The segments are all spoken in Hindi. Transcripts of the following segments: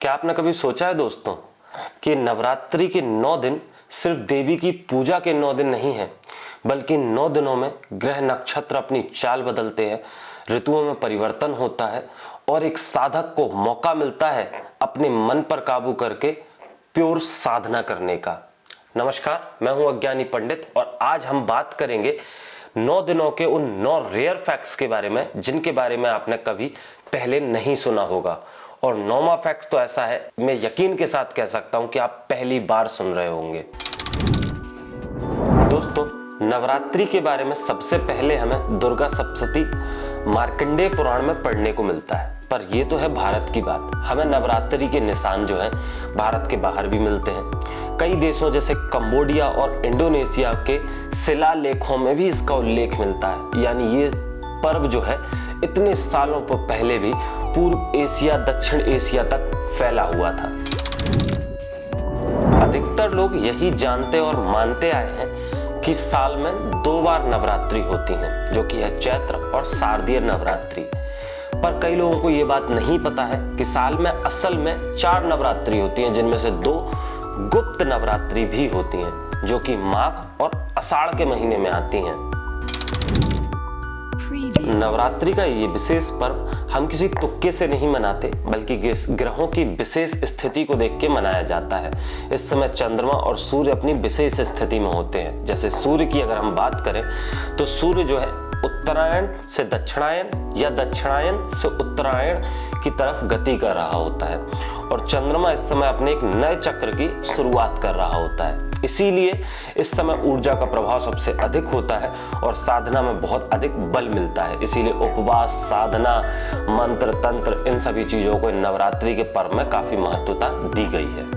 क्या आपने कभी सोचा है दोस्तों कि नवरात्रि के 9 दिन सिर्फ देवी की पूजा के 9 दिन नहीं हैं, बल्कि 9 दिनों में ग्रह नक्षत्र अपनी चाल बदलते हैं, ऋतुओं में परिवर्तन होता है और एक साधक को मौका मिलता है अपने मन पर काबू करके प्योर साधना करने का। नमस्कार, मैं हूं अज्ञानी पंडित और आज हम बात करेंगे 9 दिनों के उन 9 रेयर फैक्ट्स के बारे में जिनके बारे में आपने कभी पहले नहीं सुना होगा। और 9वां फैक्ट तो ऐसा है, मैं यकीन के साथ कह सकता हूं कि आप पहली बार सुन रहे होंगे। दोस्तों, नवरात्रि के बारे में सबसे पहले हमें दुर्गा सप्तशती मार्कंडेय पुराण में पढ़ने को मिलता है, पर यह तो है भारत की बात। हमें नवरात्रि के निशान जो हैं भारत के बाहर भी मिलते हैं। कई देशों जैसे कंबोडिया और इंडोनेशिया के शिलालेखों में भी इसका उल्लेख मिलता है। यानी ये पर्व जो है इतने सालों पर पहले भी पूर्व एशिया, दक्षिण एशिया तक फैला हुआ था। अधिकतर लोग यही जानते और मानते आए हैं कि साल में 2 बार नवरात्रि होती हैं, जो कि है चैत्र और शारदीय नवरात्रि। पर कई लोगों को यह बात नहीं पता है कि साल में असल में 4 नवरात्रि होती हैं, जिनमें से 2 गुप्त नवरात्रि भी होती हैं, जो कि माघ और आषाढ़ के महीने में आती हैं। नवरात्रि का ये विशेष पर्व हम किसी तुक्के से नहीं मनाते, बल्कि ग्रहों की विशेष स्थिति को देख के मनाया जाता है। इस समय चंद्रमा और सूर्य अपनी विशेष स्थिति में होते हैं। जैसे सूर्य की अगर हम बात करें तो सूर्य जो है उत्तरायण से दक्षिणायन या दक्षिणायन से उत्तरायण की तरफ गति कर रहा होता है और चंद्रमा इस समय अपने एक नए चक्र की शुरुआत कर रहा होता है। इसीलिए इस समय ऊर्जा का प्रभाव सबसे अधिक होता है और साधना में बहुत अधिक बल मिलता है। इसीलिए उपवास, साधना, मंत्र, तंत्र, इन सभी चीजों को नवरात्रि के पर्व में काफी महत्वता दी गई है।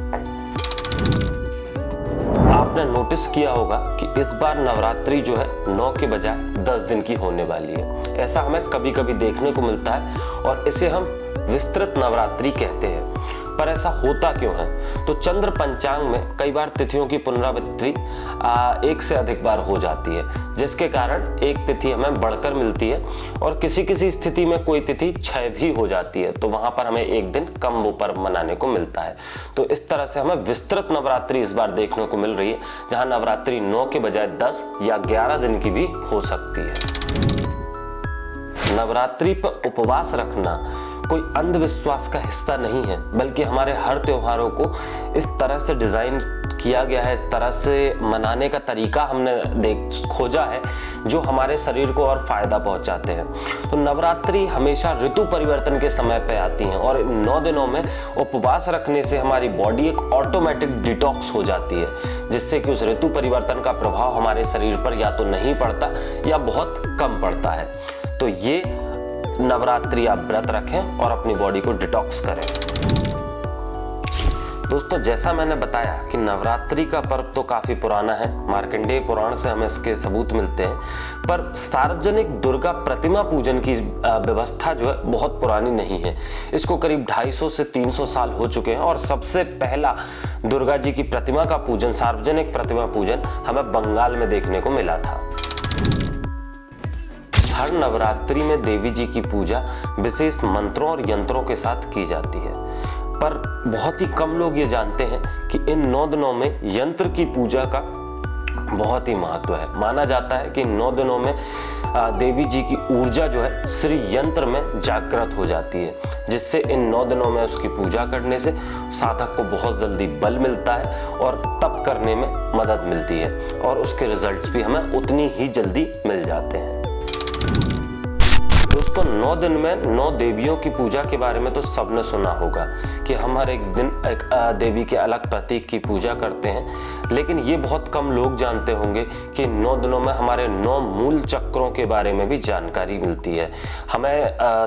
आपने नोटिस किया होगा कि इस बार नवरात्रि जो है 9 के बजाय 10 दिन की होने वाली है। ऐसा हमें कभी कभी देखने को मिलता है और इसे हम विस्तृत नवरात्रि कहते हैं। पर ऐसा होता क्यों है? तो चंद्र पंचांग में कई बार तिथियों की पुनरावृत्ति एक से अधिक बार हो जाती है, जिसके कारण एक तिथि हमें बढ़कर मिलती है और किसी किसी स्थिति में कोई तिथि क्षय भी हो जाती है, तो वहां पर हमें एक दिन कम वो पर्व मनाने को मिलता है। तो इस तरह से हमें विस्तृत नवरात्रि इस बार देखने को मिल रही है, जहां नवरात्रि 9 के बजाय 10 या 11 दिन की भी हो सकती है। नवरात्रि पर उपवास रखना कोई अंधविश्वास का हिस्सा नहीं है, बल्कि हमारे हर त्योहारों को इस तरह से डिजाइन किया गया है, इस तरह से मनाने का तरीका हमने खोजा है जो हमारे शरीर को और फायदा पहुंचाते हैं। तो नवरात्रि हमेशा ऋतु परिवर्तन के समय पे आती हैं और 9 दिनों में उपवास रखने से हमारी बॉडी एक ऑटोमेटिक डिटॉक्स हो जाती है, जिससे कि उस ऋतु परिवर्तन का प्रभाव हमारे शरीर पर या तो नहीं पड़ता या बहुत कम पड़ता है। तो ये नवरात्रि आप व्रत रखें और अपनी बॉडी को डिटॉक्स करें। दोस्तों, जैसा मैंने बताया कि नवरात्रि का पर्व तो काफी पुराना है, मार्कंडेय पुराण से हमें इसके सबूत मिलते हैं, पर सार्वजनिक दुर्गा प्रतिमा पूजन की व्यवस्था जो है बहुत पुरानी नहीं है। इसको करीब 250 से 300 साल हो चुके हैं और सबसे पहला दुर्गा जी की प्रतिमा का पूजन, सार्वजनिक प्रतिमा पूजन, हमें बंगाल में देखने को मिला था। हर नवरात्रि में देवी जी की पूजा विशेष मंत्रों और यंत्रों के साथ की जाती है, पर बहुत ही कम लोग ये जानते हैं कि इन 9 दिनों में यंत्र की पूजा का बहुत ही महत्व है। माना जाता है कि 9 दिनों में देवी जी की ऊर्जा जो है श्री यंत्र में जागृत हो जाती है, जिससे इन 9 दिनों में उसकी पूजा करने से साधक को बहुत जल्दी बल मिलता है और तप करने में मदद मिलती है और उसके रिजल्ट्स भी हमें उतनी ही जल्दी मिल जाते हैं। दोस्तों, 9 दिन में 9 देवियों की पूजा के बारे में तो सबने सुना होगा कि हम हर एक दिन एक देवी के अलग प्रतीक की पूजा करते हैं, लेकिन ये बहुत कम लोग जानते होंगे कि 9 दिनों में हमारे 9 मूल चक्रों के बारे में भी जानकारी मिलती है। हमें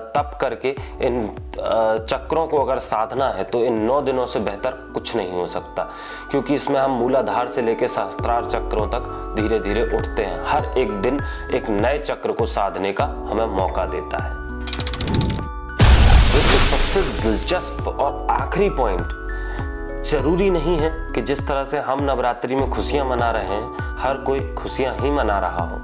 तप करके इन चक्रों को अगर साधना है तो इन 9 दिनों से बेहतर कुछ नहीं हो सकता, क्योंकि इसमें हम मूलाधार से लेकर सहस्त्रार चक्रों तक धीरे धीरे उठते हैं। हर एक दिन एक नए चक्र को साधने का हमें मौका देता है। दोस्तों, सबसे दिलचस्प और आखिरी पॉइंट, जरूरी नहीं है कि जिस तरह से हम नवरात्रि में खुशियां मना रहे हैं हर कोई खुशियां ही मना रहा हो।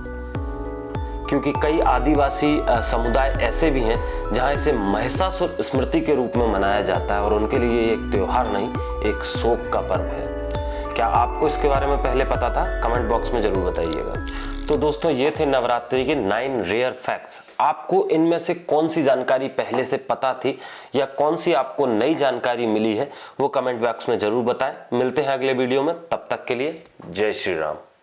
क्योंकि कई आदिवासी समुदाय ऐसे भी हैं जहां इसे महिषासुर स्मृति के रूप में मनाया जाता है और उनके लिए ये एक त्योहार नहीं, एक शोक का पर्व है। क्या आपको इसके बारे में पहले पता था? कमेंट बॉक्स में जरूर बताइएगा। तो दोस्तों, ये थे नवरात्रि के 9 रेयर फैक्ट्स। आपको इनमें से कौन सी जानकारी पहले से पता थी या कौन सी आपको नई जानकारी मिली है, वो कमेंट बॉक्स में जरूर बताएं। मिलते हैं अगले वीडियो में, तब तक के लिए जय श्री राम।